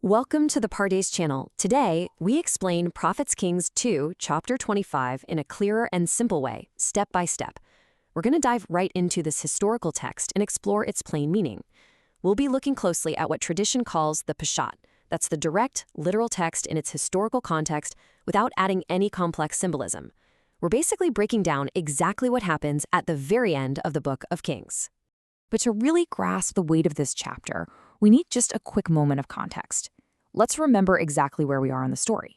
Welcome to the Partardez channel. Today, we explain Prophets Kings 2, chapter 25 in a clearer and simple way, step by step. We're going to dive right into this historical text and explore its plain meaning. We'll be looking closely at what tradition calls the Peshat. That's the direct, literal text in its historical context without adding any complex symbolism. We're basically breaking down exactly what happens at the very end of the book of Kings. But to really grasp the weight of this chapter, we need just a quick moment of context. Let's remember exactly where we are in the story.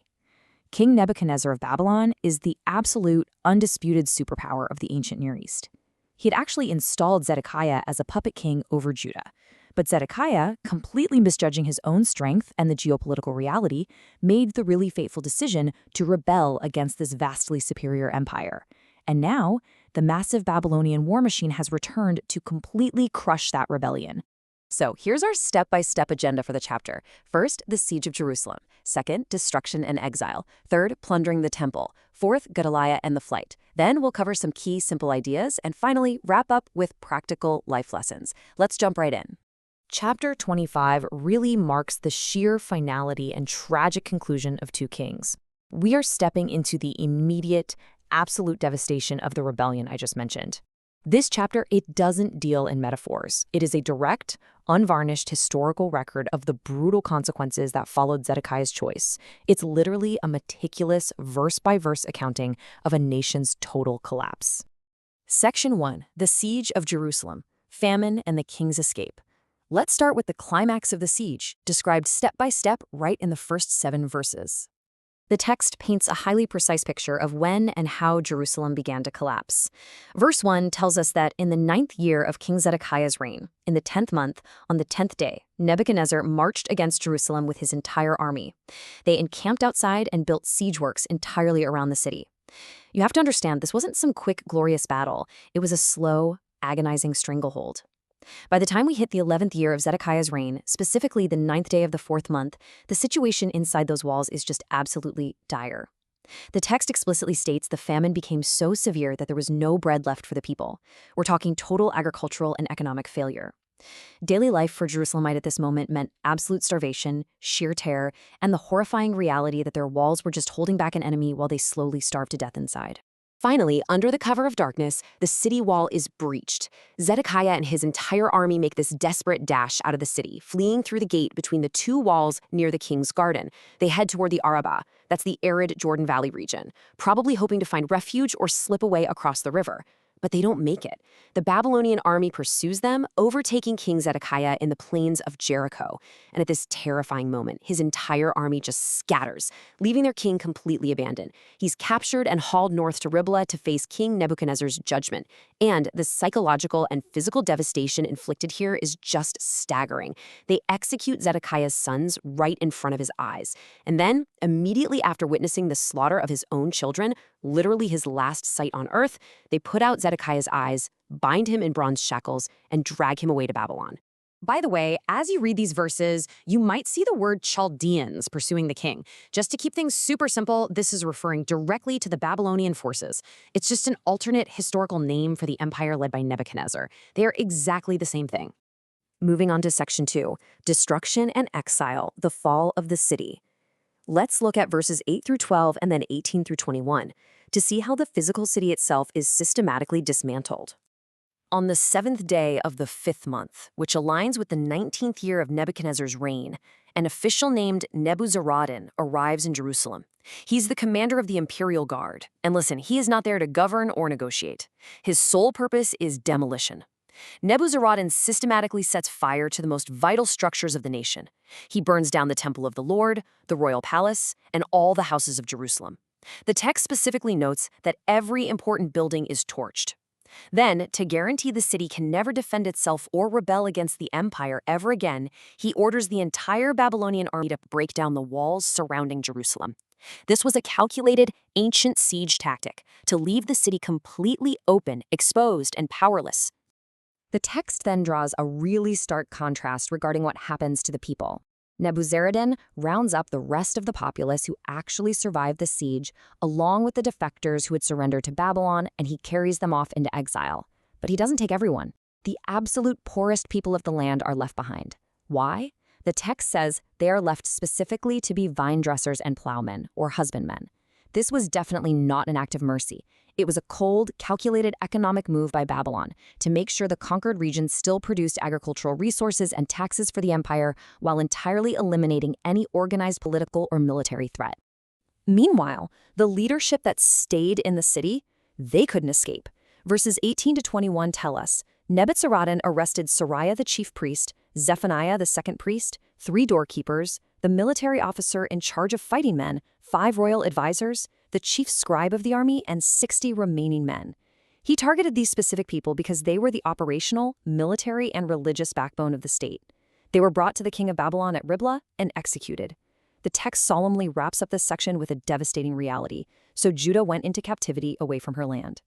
King Nebuchadnezzar of Babylon is the absolute, undisputed superpower of the ancient Near East. He had actually installed Zedekiah as a puppet king over Judah. But Zedekiah, completely misjudging his own strength and the geopolitical reality, made the really fateful decision to rebel against this vastly superior empire. And now, the massive Babylonian war machine has returned to completely crush that rebellion. So here's our step-by-step agenda for the chapter. First, the siege of Jerusalem. Second, destruction and exile. Third, plundering the temple. Fourth, Gedaliah and the flight. Then we'll cover some key simple ideas and finally wrap up with practical life lessons. Let's jump right in. Chapter 25 really marks the sheer finality and tragic conclusion of 2 Kings. We are stepping into the immediate, absolute devastation of the rebellion I just mentioned. This chapter, it doesn't deal in metaphors. It is a direct, unvarnished historical record of the brutal consequences that followed Zedekiah's choice. It's literally a meticulous, verse-by-verse accounting of a nation's total collapse. Section 1. The Siege of Jerusalem. Famine and the King's Escape. Let's start with the climax of the siege, described step by step right in the first 7 verses. The text paints a highly precise picture of when and how Jerusalem began to collapse. Verse 1 tells us that in the 9th year of King Zedekiah's reign, in the 10th month, on the 10th day, Nebuchadnezzar marched against Jerusalem with his entire army. They encamped outside and built siege works entirely around the city. You have to understand, this wasn't some quick, glorious battle. It was a slow, agonizing stranglehold. By the time we hit the 11th year of Zedekiah's reign, specifically the 9th day of the 4th month, the situation inside those walls is just absolutely dire. The text explicitly states the famine became so severe that there was no bread left for the people. We're talking total agricultural and economic failure. Daily life for Jerusalemite at this moment meant absolute starvation, sheer terror, and the horrifying reality that their walls were just holding back an enemy while they slowly starved to death inside. Finally, under the cover of darkness, the city wall is breached. Zedekiah and his entire army make this desperate dash out of the city, fleeing through the gate between the 2 walls near the king's garden. They head toward the Arabah, that's the arid Jordan Valley region, probably hoping to find refuge or slip away across the river. But they don't make it. The Babylonian army pursues them, overtaking King Zedekiah in the plains of Jericho. And at this terrifying moment, his entire army just scatters, leaving their king completely abandoned. He's captured and hauled north to Riblah to face King Nebuchadnezzar's judgment. And the psychological and physical devastation inflicted here is just staggering. They execute Zedekiah's sons right in front of his eyes. And then, immediately after witnessing the slaughter of his own children, literally his last sight on earth, they put out Zedekiah's eyes, bind him in bronze shackles, and drag him away to Babylon. By the way, as you read these verses, you might see the word Chaldeans pursuing the king. Just to keep things super simple, this is referring directly to the Babylonian forces. It's just an alternate historical name for the empire led by Nebuchadnezzar. They are exactly the same thing. Moving on to Section 2, Destruction and Exile, the Fall of the City. Let's look at verses 8 through 12 and then 18 through 21 to see how the physical city itself is systematically dismantled. On the 7th day of the 5th month, which aligns with the 19th year of Nebuchadnezzar's reign, an official named Nebuzaradan arrives in Jerusalem. He's the commander of the imperial guard. And listen, he is not there to govern or negotiate. His sole purpose is demolition. Nebuzaradan systematically sets fire to the most vital structures of the nation. He burns down the temple of the Lord, the royal palace, and all the houses of Jerusalem. The text specifically notes that every important building is torched. Then, to guarantee the city can never defend itself or rebel against the empire ever again, he orders the entire Babylonian army to break down the walls surrounding Jerusalem. This was a calculated, ancient siege tactic to leave the city completely open, exposed, and powerless. The text then draws a really stark contrast regarding what happens to the people. Nebuzaradan rounds up the rest of the populace who actually survived the siege, along with the defectors who had surrendered to Babylon, and he carries them off into exile. But he doesn't take everyone. The absolute poorest people of the land are left behind. Why? The text says they are left specifically to be vine dressers and plowmen, or husbandmen. This was definitely not an act of mercy. It was a cold, calculated economic move by Babylon to make sure the conquered regions still produced agricultural resources and taxes for the empire while entirely eliminating any organized political or military threat. Meanwhile, the leadership that stayed in the city, they couldn't escape. Verses 18 to 21 tell us, Nebuzaradan arrested Sariah the chief priest, Zephaniah the second priest, 3 doorkeepers, the military officer in charge of fighting men, 5 royal advisors, the chief scribe of the army, and 60 remaining men. He targeted these specific people because they were the operational, military, and religious backbone of the state. They were brought to the king of Babylon at Riblah and executed. The text solemnly wraps up this section with a devastating reality. So Judah went into captivity away from her land.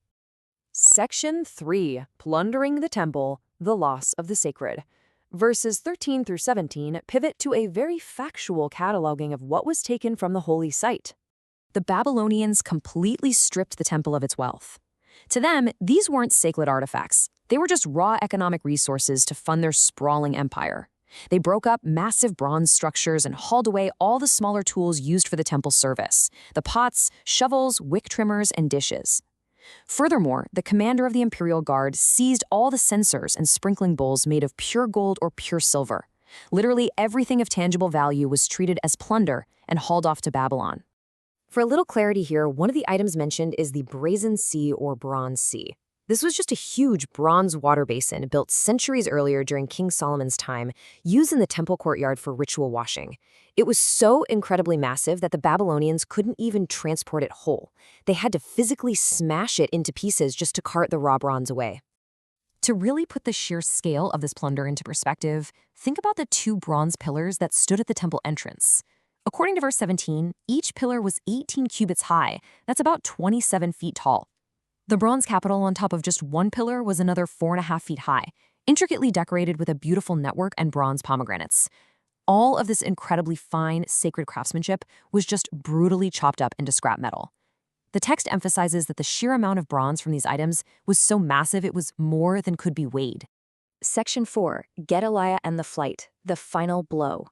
Section 3. Plundering the Temple, the Loss of the Sacred. Verses 13 through 17 pivot to a very factual cataloging of what was taken from the holy site. The Babylonians completely stripped the temple of its wealth. To them, these weren't sacred artifacts. They were just raw economic resources to fund their sprawling empire. They broke up massive bronze structures and hauled away all the smaller tools used for the temple service: the pots, shovels, wick trimmers, and dishes. Furthermore, the commander of the Imperial Guard seized all the censers and sprinkling bowls made of pure gold or pure silver. Literally everything of tangible value was treated as plunder and hauled off to Babylon. For a little clarity here, one of the items mentioned is the Brazen Sea or Bronze Sea. This was just a huge bronze water basin built centuries earlier during King Solomon's time, used in the temple courtyard for ritual washing. It was so incredibly massive that the Babylonians couldn't even transport it whole. They had to physically smash it into pieces just to cart the raw bronze away. To really put the sheer scale of this plunder into perspective, think about the 2 bronze pillars that stood at the temple entrance. According to verse 17, each pillar was 18 cubits high. That's about 27 feet tall. The bronze capital on top of just one pillar was another 4.5 feet high, intricately decorated with a beautiful network and bronze pomegranates. All of this incredibly fine, sacred craftsmanship was just brutally chopped up into scrap metal. The text emphasizes that the sheer amount of bronze from these items was so massive it was more than could be weighed. Section 4. Gedaliah and the Flight, the Final Blow.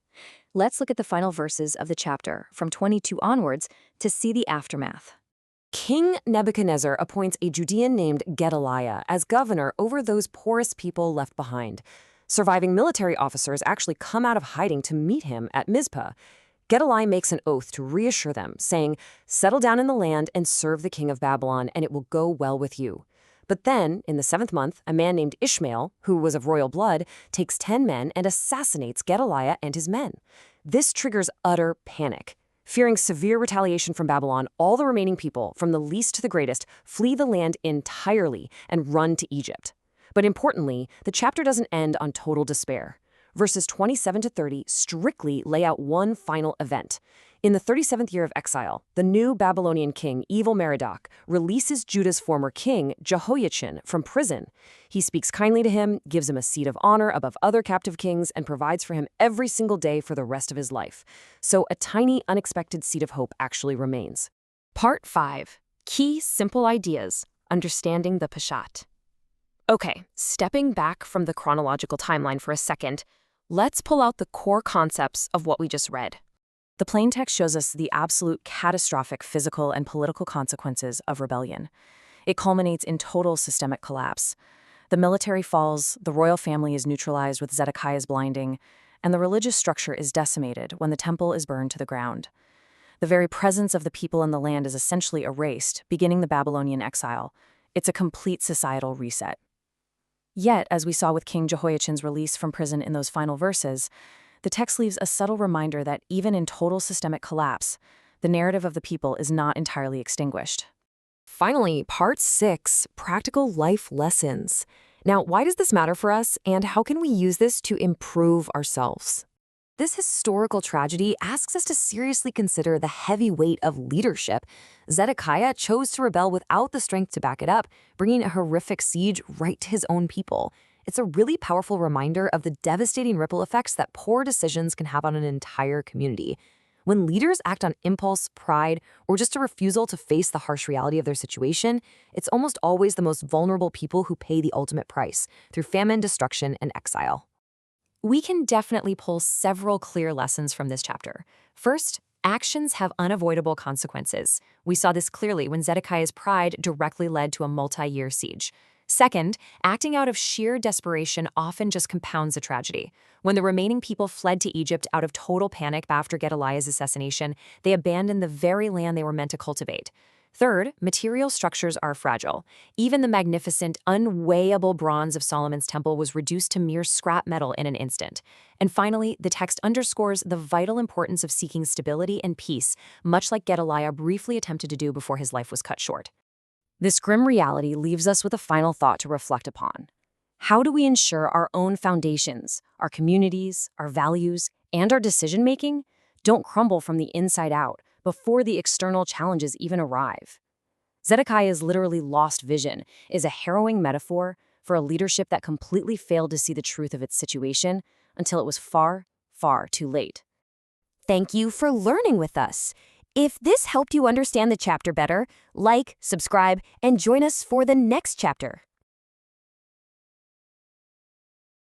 Let's look at the final verses of the chapter, from 22 onwards, to see the aftermath. King Nebuchadnezzar appoints a Judean named Gedaliah as governor over those poorest people left behind. Surviving military officers actually come out of hiding to meet him at Mizpah. Gedaliah makes an oath to reassure them, saying, "Settle down in the land and serve the king of Babylon, and it will go well with you." But then, in the 7th month, a man named Ishmael, who was of royal blood, takes 10 men and assassinates Gedaliah and his men. This triggers utter panic. Fearing severe retaliation from Babylon, all the remaining people, from the least to the greatest, flee the land entirely and run to Egypt. But importantly, the chapter doesn't end on total despair. Verses 27 to 30 strictly lay out one final event. In the 37th year of exile, the new Babylonian king, Evil Merodach, releases Judah's former king, Jehoiachin, from prison. He speaks kindly to him, gives him a seat of honor above other captive kings, and provides for him every single day for the rest of his life. So a tiny, unexpected seed of hope actually remains. Part 5. Key Simple Ideas, Understanding the Peshat. Okay, stepping back from the chronological timeline for a second, let's pull out the core concepts of what we just read. The plain text shows us the absolute catastrophic physical and political consequences of rebellion. It culminates in total systemic collapse. The military falls, the royal family is neutralized with Zedekiah's blinding, and the religious structure is decimated when the temple is burned to the ground. The very presence of the people in the land is essentially erased, beginning the Babylonian exile. It's a complete societal reset. Yet, as we saw with King Jehoiachin's release from prison in those final verses, the text leaves a subtle reminder that even in total systemic collapse, the narrative of the people is not entirely extinguished. Finally, Part 6, Practical Life Lessons. Now, why does this matter for us, and how can we use this to improve ourselves? This historical tragedy asks us to seriously consider the heavy weight of leadership. Zedekiah chose to rebel without the strength to back it up, bringing a horrific siege right to his own people. It's a really powerful reminder of the devastating ripple effects that poor decisions can have on an entire community. When leaders act on impulse, pride, or just a refusal to face the harsh reality of their situation, it's almost always the most vulnerable people who pay the ultimate price, through famine, destruction, and exile. We can definitely pull several clear lessons from this chapter. First, actions have unavoidable consequences. We saw this clearly when Zedekiah's pride directly led to a multi-year siege. Second, acting out of sheer desperation often just compounds a tragedy. When the remaining people fled to Egypt out of total panic after Gedaliah's assassination, they abandoned the very land they were meant to cultivate. Third, material structures are fragile. Even the magnificent, unweighable bronze of Solomon's temple was reduced to mere scrap metal in an instant. And finally, the text underscores the vital importance of seeking stability and peace, much like Gedaliah briefly attempted to do before his life was cut short. This grim reality leaves us with a final thought to reflect upon. How do we ensure our own foundations, our communities, our values, and our decision-making don't crumble from the inside out before the external challenges even arrive? Zedekiah's literally lost vision is a harrowing metaphor for a leadership that completely failed to see the truth of its situation until it was far, far too late. Thank you for learning with us. If this helped you understand the chapter better, like, subscribe, and join us for the next chapter.